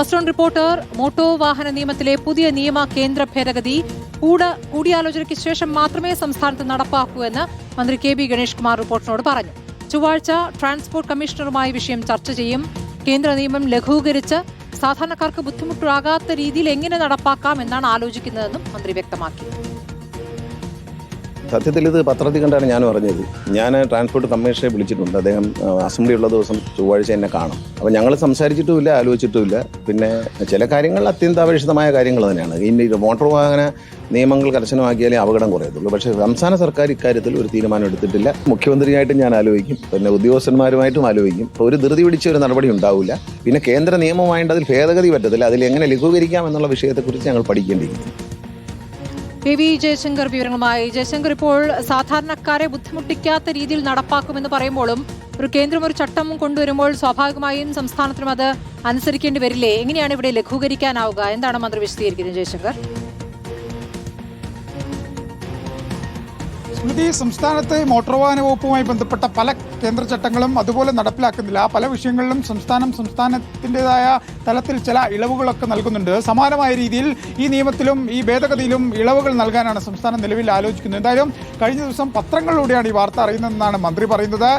First on reporter. Motor വാഹന നിയമത്തിലെ പുതിയ നിയമ കേന്ദ്ര ഭേദഗതി കൂടിയാലോചനയ്ക്ക് ശേഷം മാത്രമേ സംസ്ഥാനത്ത് നടപ്പാക്കൂ എന്ന് മന്ത്രി കെ.ബി. ഗണേഷ് കുമാർ റിപ്പോർട്ടറിനോട് പറഞ്ഞു. ചൊവ്വാഴ്ച ട്രാൻസ്പോർട്ട് കമ്മീഷണറുമായി വിഷയം ചർച്ച ചെയ്യും. കേന്ദ്ര നിയമം ലഘൂകരിച്ച് സാധാരണക്കാർക്ക് ബുദ്ധിമുട്ടാകാത്ത രീതിയിൽ എങ്ങനെ നടപ്പാക്കാം എന്നാണ് ആലോചിക്കുന്നതെന്നും മന്ത്രി വ്യക്തമാക്കി. സത്യത്തിൽ ഇത് പത്രത്തിൽ കണ്ടാണ് ഞാൻ പറഞ്ഞത്. ഞാൻ ട്രാൻസ്പോർട്ട് കമ്മീഷനെ വിളിച്ചിട്ടുണ്ട്. അദ്ദേഹം അസംബ്ലി ഉള്ള ദിവസം ചൊവ്വാഴ്ച എന്നെ കാണും. അപ്പോൾ ഞങ്ങൾ സംസാരിച്ചിട്ടുമില്ല, ആലോചിച്ചിട്ടുമില്ല. പിന്നെ ചില കാര്യങ്ങൾ അത്യന്താപേക്ഷിതമായ കാര്യങ്ങൾ തന്നെയാണ്. ഈ മോട്ടോർ വാഹന നിയമങ്ങൾ കർശനമാക്കിയാലേ അപകടം കുറയത്തുള്ളൂ. പക്ഷേ സംസ്ഥാന സർക്കാർ ഇക്കാര്യത്തിൽ ഒരു തീരുമാനം എടുത്തിട്ടില്ല. മുഖ്യമന്ത്രിയായിട്ടും ഞാൻ ആലോചിക്കും, പിന്നെ ഉദ്യോഗസ്ഥന്മാരുമായിട്ടും ആലോചിക്കും. ഇപ്പോൾ ഒരു ധൃതി പിടിച്ച ഒരു നടപടി ഉണ്ടാവില്ല. പിന്നെ കേന്ദ്ര നിയമമായിട്ട് അതിൽ ഭേദഗതി പറ്റത്തില്ല. അതിൽ എങ്ങനെ ലഘൂകരിക്കാം എന്നുള്ള വിഷയത്തെക്കുറിച്ച് ഞങ്ങൾ പഠിക്കേണ്ടിയിരിക്കുന്നു. പി.വി. ജയശങ്കർ വിവരങ്ങളുമായി. ജയശങ്കർ, ഇപ്പോൾ സാധാരണക്കാരെ ബുദ്ധിമുട്ടിക്കാത്ത രീതിയിൽ നടപ്പാക്കുമെന്ന് പറയുമ്പോഴും ഒരു കേന്ദ്രം ഒരു ചട്ടം കൊണ്ടുവരുമ്പോൾ സ്വാഭാവികമായും സംസ്ഥാനത്തിനും അത് അനുസരിക്കേണ്ടി വരില്ലേ? എങ്ങനെയാണ് ഇവിടെ ലഘൂകരിക്കാനാവുക? എന്താണ് മന്ത്രി വിശദീകരിക്കുന്നത് ജയശങ്കർ? സ്മൃതി, സംസ്ഥാനത്ത് മോട്ടോർ വാഹന വകുപ്പുമായി ബന്ധപ്പെട്ട പല കേന്ദ്ര ചട്ടങ്ങളും അതുപോലെ നടപ്പിലാക്കുന്നില്ല. പല വിഷയങ്ങളിലും സംസ്ഥാനത്തിൻ്റെതായ തലത്തിൽ ചില ഇളവുകളൊക്കെ നൽകുന്നുണ്ട്. സമാനമായ രീതിയിൽ ഈ നിയമത്തിലും ഈ ഭേദഗതിയിലും ഇളവുകൾ നൽകാനാണ് സംസ്ഥാനം നിലവിൽ ആലോചിക്കുന്നത്. എന്തായാലും കഴിഞ്ഞ ദിവസം പത്രങ്ങളിലൂടെയാണ് ഈ വാർത്ത അറിയുന്നതെന്നാണ് മന്ത്രി പറയുന്നത്.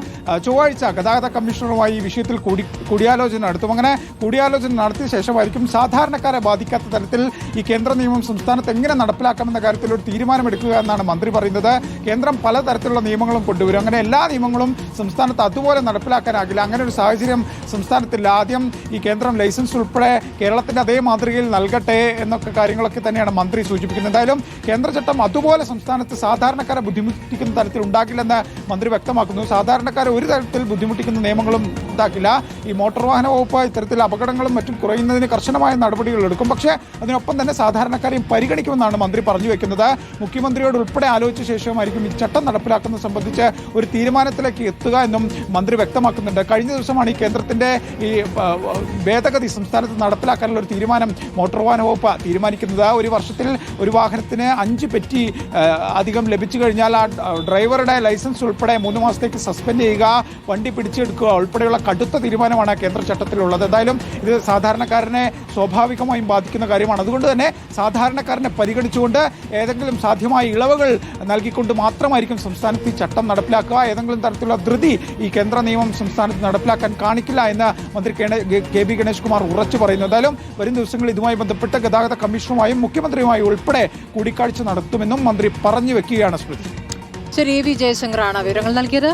ചൊവ്വാഴ്ച ഗതാഗത കമ്മീഷണറുമായി ഈ വിഷയത്തിൽ കൂടിയാലോചന നടത്തും. അങ്ങനെ കൂടിയാലോചന നടത്തിയ ശേഷമായിരിക്കും സാധാരണക്കാരെ ബാധിക്കാത്ത തരത്തിൽ ഈ കേന്ദ്ര നിയമം സംസ്ഥാനത്ത് എങ്ങനെ നടപ്പിലാക്കാമെന്ന കാര്യത്തിൽ ഒരു തീരുമാനമെടുക്കുക എന്നാണ് മന്ത്രി പറയുന്നത്. കേന്ദ്രം പലതരത്തിലുള്ള നിയമങ്ങളും കൊണ്ടുവരും. അങ്ങനെ എല്ലാ നിയമങ്ങളും സംസ്ഥാനത്ത് അതുപോലെ നടപ്പിലാക്കാനാകില്ല. അങ്ങനെ ഒരു സാഹചര്യം സംസ്ഥാനത്തില്ല. ആദ്യം ഈ കേന്ദ്രം ലൈസൻസ് ഉൾപ്പെടെ കേരളത്തിന്റെ അതേ മാതൃകയിൽ നൽകട്ടെ എന്നൊക്കെ കാര്യങ്ങളൊക്കെ തന്നെയാണ് മന്ത്രി സൂചിപ്പിക്കുന്നത്. എന്തായാലും കേന്ദ്ര ചട്ടം അതുപോലെ സംസ്ഥാനത്ത് സാധാരണക്കാരെ ബുദ്ധിമുട്ടിക്കുന്ന തരത്തിൽ ഉണ്ടാക്കില്ലെന്ന് മന്ത്രി വ്യക്തമാക്കുന്നു. സാധാരണക്കാരെ ഒരു തരത്തിൽ ബുദ്ധിമുട്ടിക്കുന്ന നിയമങ്ങളും ഉണ്ടാക്കില്ല. ഈ മോട്ടോർ വാഹന വകുപ്പ് ഇത്തരത്തിൽ അപകടങ്ങളും മറ്റും കുറയുന്നതിന് കർശനമായ നടപടികൾ എടുക്കും. പക്ഷേ അതിനൊപ്പം തന്നെ സാധാരണക്കാരെയും പരിഗണിക്കുമെന്നാണ് മന്ത്രി പറഞ്ഞു വെക്കുന്നത്. മുഖ്യമന്ത്രിയോട് ഉൾപ്പെടെ ആലോചിച്ച ശേഷമായിരിക്കും ഈ ചട്ടം നടപ്പിലാക്കുന്നത് സംബന്ധിച്ച് ഒരു തീരുമാനത്തിലേക്ക് എത്തുക എന്നും മന്ത്രി വ്യക്തമാക്കുന്നുണ്ട്. കഴിഞ്ഞ ദിവസമാണ് ഈ കേന്ദ്രത്തിന്റെ ഈ ഭേദഗതി സംസ്ഥാനത്ത് നടപ്പിലാക്കാനുള്ള ഒരു തീരുമാനം മോട്ടോർ വാഹന വകുപ്പ് തീരുമാനിക്കുന്നത്. ഒരു വർഷത്തിൽ ഒരു വാഹനത്തിന് 5 പെറ്റി അധികം ലഭിച്ചു കഴിഞ്ഞാൽ ആ ഡ്രൈവറുടെ ലൈസൻസ് ഉൾപ്പെടെ 3 മാസത്തേക്ക് സസ്പെൻഡ് ചെയ്യുക, വണ്ടി പിടിച്ചെടുക്കുക ഉൾപ്പെടെയുള്ള കടുത്ത തീരുമാനമാണ് കേന്ദ്ര ചട്ടത്തിലുള്ളത്. എന്തായാലും ഇത് സാധാരണക്കാരനെ സ്വാഭാവികമായും ബാധിക്കുന്ന കാര്യമാണ്. അതുകൊണ്ട് തന്നെ സാധാരണക്കാരനെ പരിഗണിച്ചുകൊണ്ട് ഏതെങ്കിലും സാധ്യമായ ഇളവുകൾ നൽകിക്കൊണ്ട് മാത്രമായിരിക്കും സംസ്ഥാനത്ത് ഈ ചട്ടം നടപ്പിലാക്കുക. ഏതെങ്കിലും തരത്തിലുള്ള ധൃതി ഈ കേന്ദ്ര നിയമം സംസ്ഥാനത്ത് നടപ്പിലാക്കാൻ കാണിക്കില്ല എന്ന് മന്ത്രി കെ.ബി. ഗണേഷ് കുമാർ ഉറച്ചു പറയുന്നു. എന്തായാലും വരും ദിവസങ്ങളിൽ ഇതുമായി ബന്ധപ്പെട്ട് ഗതാഗത കമ്മീഷണറുമായും മുഖ്യമന്ത്രിയുമായും ഉൾപ്പെടെ കൂടിക്കാഴ്ച നടത്തുമെന്നും മന്ത്രി പറഞ്ഞു വെക്കുകയാണ്. സ്മൃതി, ശരി, എ.വി. ജയശങ്കറാണ് വിവരങ്ങൾ നൽകിയത്.